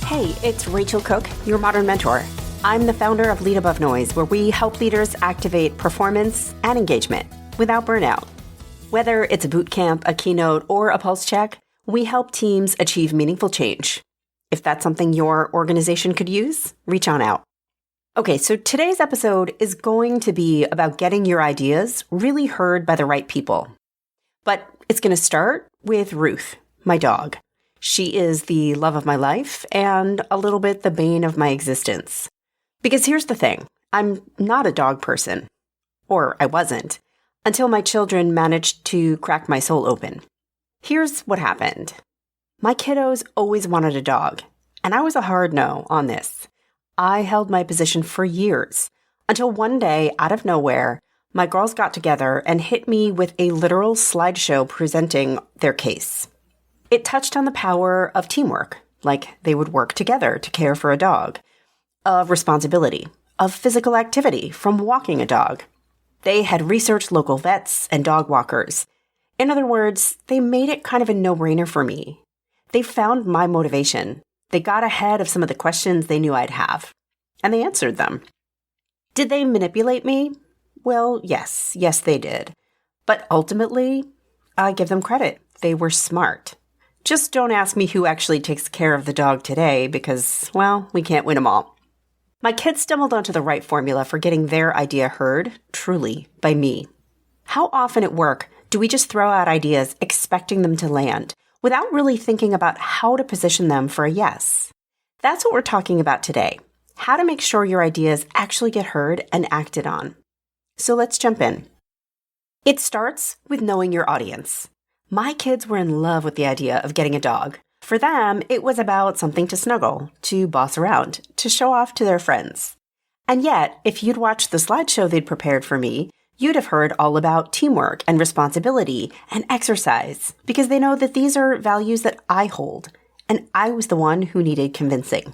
Hey, it's Rachel Cooke, your modern mentor. I'm the founder of Lead Above Noise, where we help leaders activate performance and engagement without burnout. Whether it's a boot camp, a keynote, or a pulse check, we help teams achieve meaningful change. If that's something your organization could use, reach on out. Okay, so today's episode is going to be about getting your ideas really heard by the right people. But it's going to start with Ruth, my dog. She is the love of my life and a little bit the bane of my existence. Because here's the thing, I'm not a dog person. Or I wasn't, until my children managed to crack my soul open. Here's what happened. My kiddos always wanted a dog, and I was a hard no on this. I held my position for years, until one day, out of nowhere, my girls got together and hit me with a literal slideshow presenting their case. It touched on the power of teamwork, like they would work together to care for a dog, of responsibility, of physical activity from walking a dog. They had researched local vets and dog walkers. In other words, they made it kind of a no-brainer for me. They found my motivation. They got ahead of some of the questions they knew I'd have, and they answered them. Did they manipulate me? Well, yes, they did. But ultimately, I give them credit. They were smart. Just don't ask me who actually takes care of the dog today because, well, we can't win them all. My kids stumbled onto the right formula for getting their idea heard, truly, by me. How often at work do we just throw out ideas expecting them to land without really thinking about how to position them for a yes? That's what we're talking about today. How to make sure your ideas actually get heard and acted on. So let's jump in. It starts with knowing your audience. My kids were in love with the idea of getting a dog. For them, it was about something to snuggle, to boss around, to show off to their friends. And yet, if you'd watched the slideshow they'd prepared for me, you'd have heard all about teamwork and responsibility and exercise, because they know that these are values that I hold, and I was the one who needed convincing.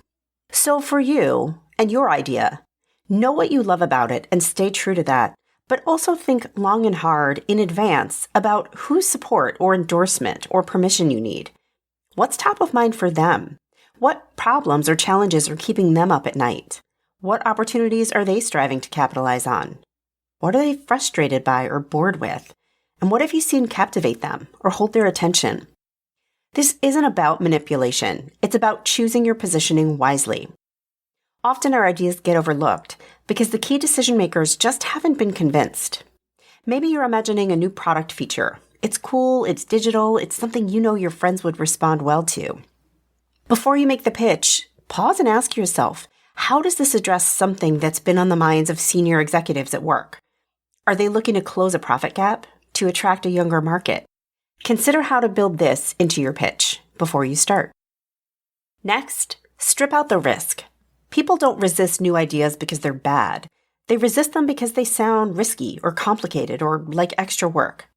So for you and your idea, know what you love about it and stay true to that. But also think long and hard in advance about whose support or endorsement or permission you need. What's top of mind for them? What problems or challenges are keeping them up at night? What opportunities are they striving to capitalize on? What are they frustrated by or bored with? And what have you seen captivate them or hold their attention? This isn't about manipulation. It's about choosing your positioning wisely. Often our ideas get overlooked because the key decision makers just haven't been convinced. Maybe you're imagining a new product feature. It's cool, it's digital, it's something you know your friends would respond well to. Before you make the pitch, pause and ask yourself, how does this address something that's been on the minds of senior executives at work? Are they looking to close a profit gap? To attract a younger market? Consider how to build this into your pitch before you start. Next, strip out the risk. People don't resist new ideas because they're bad. They resist them because they sound risky or complicated or like extra work.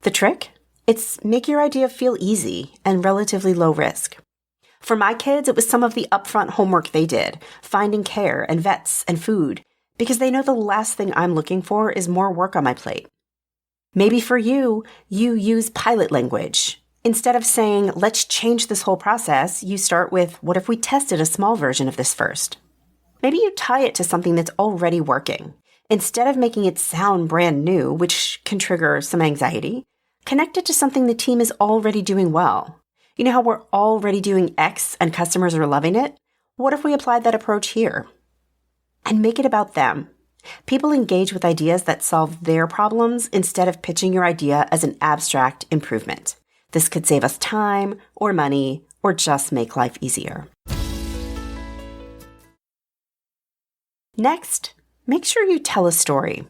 The trick? It's make your idea feel easy and relatively low risk. For my kids, it was some of the upfront homework they did, finding care and vets and food, because they know the last thing I'm looking for is more work on my plate. Maybe for you, you use pilot language. Instead of saying, let's change this whole process, you start with, what if we tested a small version of this first? Maybe you tie it to something that's already working. Instead of making it sound brand new, which can trigger some anxiety, connect it to something the team is already doing well. You know how we're already doing X and customers are loving it? What if we applied that approach here? And make it about them. People engage with ideas that solve their problems instead of pitching your idea as an abstract improvement. This could save us time or money or just make life easier. Next, make sure you tell a story.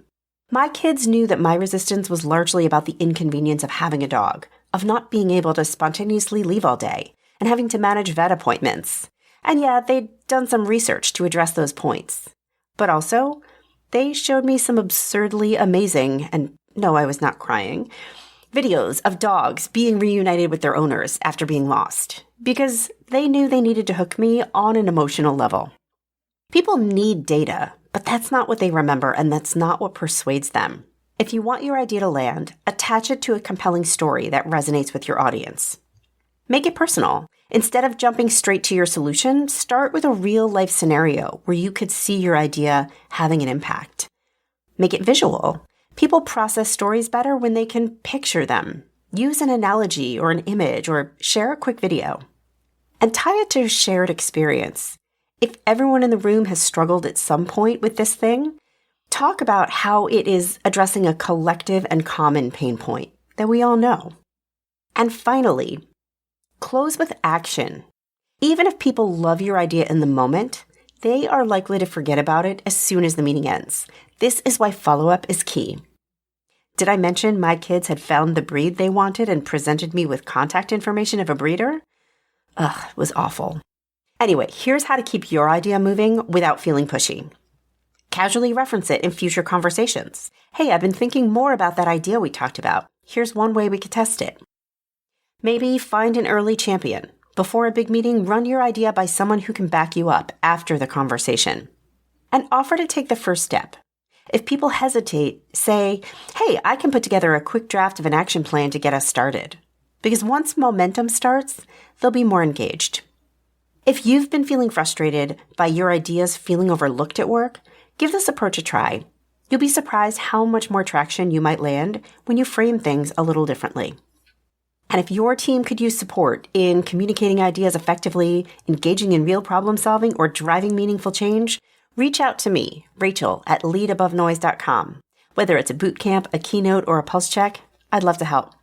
My kids knew that my resistance was largely about the inconvenience of having a dog, of not being able to spontaneously leave all day, and having to manage vet appointments. And yeah, they'd done some research to address those points. But also, they showed me some absurdly amazing, and no, I was not crying, videos of dogs being reunited with their owners after being lost, because they knew they needed to hook me on an emotional level. People need data, but that's not what they remember, and that's not what persuades them. If you want your idea to land, attach it to a compelling story that resonates with your audience. Make it personal. Instead of jumping straight to your solution, start with a real-life scenario where you could see your idea having an impact. Make it visual. People process stories better when they can picture them. Use an analogy or an image or share a quick video. And tie it to a shared experience. If everyone in the room has struggled at some point with this thing, talk about how it is addressing a collective and common pain point that we all know. And finally, close with action. Even if people love your idea in the moment, they are likely to forget about it as soon as the meeting ends. This is why follow-up is key. Did I mention my kids had found the breed they wanted and presented me with contact information of a breeder? Ugh, it was awful. Anyway, here's how to keep your idea moving without feeling pushy. Casually reference it in future conversations. Hey, I've been thinking more about that idea we talked about. Here's one way we could test it. Maybe find an early champion. Before a big meeting, run your idea by someone who can back you up after the conversation. And offer to take the first step. If people hesitate, say, hey, I can put together a quick draft of an action plan to get us started. Because once momentum starts, they'll be more engaged. If you've been feeling frustrated by your ideas feeling overlooked at work, give this approach a try. You'll be surprised how much more traction you might land when you frame things a little differently. And if your team could use support in communicating ideas effectively, engaging in real problem solving, or driving meaningful change, reach out to me, Rachel, at leadabovenoise.com. Whether it's a boot camp, a keynote, or a pulse check, I'd love to help.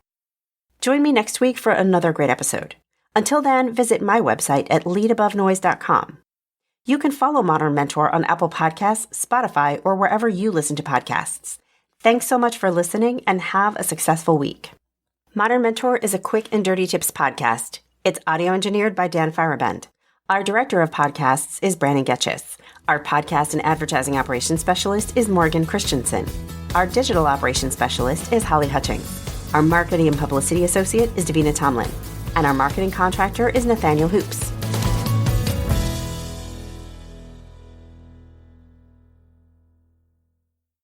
Join me next week for another great episode. Until then, visit my website at leadabovenoise.com. You can follow Modern Mentor on Apple Podcasts, Spotify, or wherever you listen to podcasts. Thanks so much for listening and have a successful week. Modern Mentor is a quick and dirty tips podcast. It's audio engineered by Dan Firabend. Our director of podcasts is Brandon Getchis. Our podcast and advertising operations specialist is Morgan Christensen. Our digital operations specialist is Holly Hutchings. Our marketing and publicity associate is Davina Tomlin. And our marketing contractor is Nathaniel Hoops.